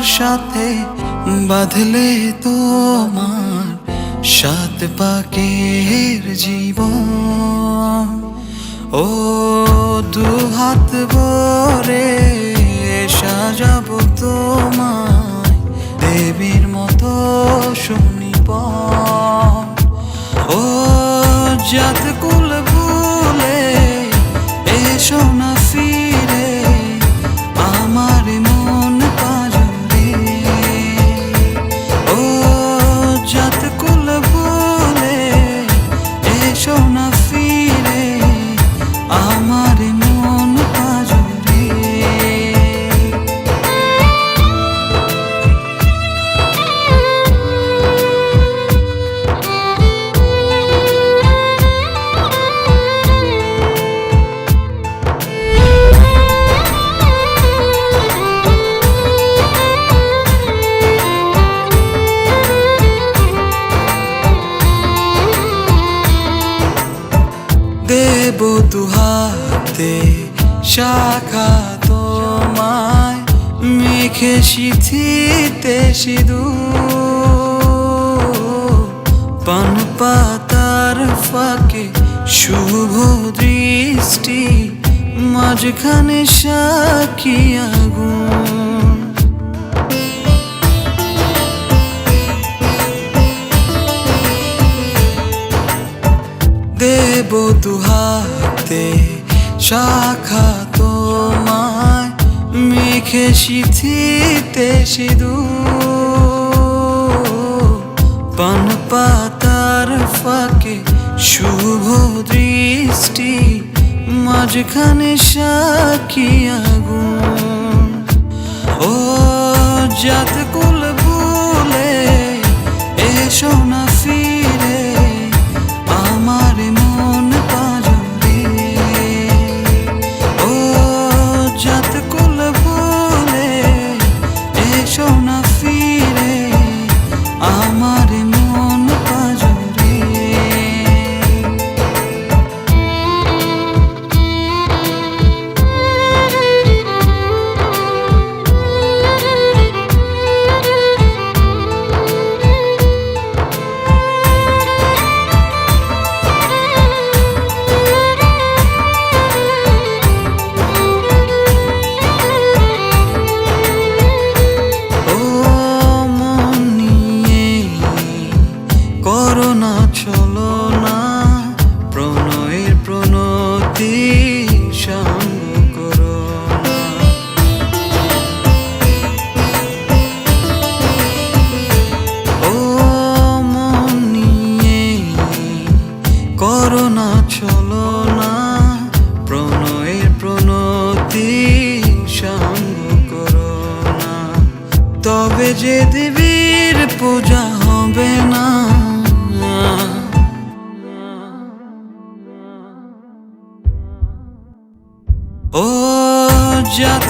সাথে বাঁধলে তোমার সাত পাকের জীবন। ও দু হাত ভরে সাজাবো তোমায় দেবীর মতো সুনিপন। ও জাত কুল ভুলে এসো না ফিরে আমার মন পাজরে। ও জাত কুল ভুলে এসো না ফিরে আমার মন পাজরে। দেব দুহাতে শাখা তোমায় মেখে সিথিতে সিঁদুর। পান পাতার ফাঁকে শুভ দৃষ্টি মাঝখানে সাক্ষী আগুন। দেব দুহাতে শাখা তোমায় মেখে সিথিতে সিঁদুর। পান পাতার ফাঁকে শুভ দৃষ্টি মাঝখানে সাক্ষী আগুন। ও জাত কুল ভুলে এসো না ফিরে আমার মন পাজরে। ও জাত কুল ভুলে এসো না ফিরে আমার মন পাজরে। করোনা চলো না প্রণয়ের প্রণতি সঙ্গ করো না। ও মন নিয়ে করোনা চলো না প্রণয়ের প্রণতি সঙ্গ করো না। তবে যে দেবীর পূজা হবে না। ও জাত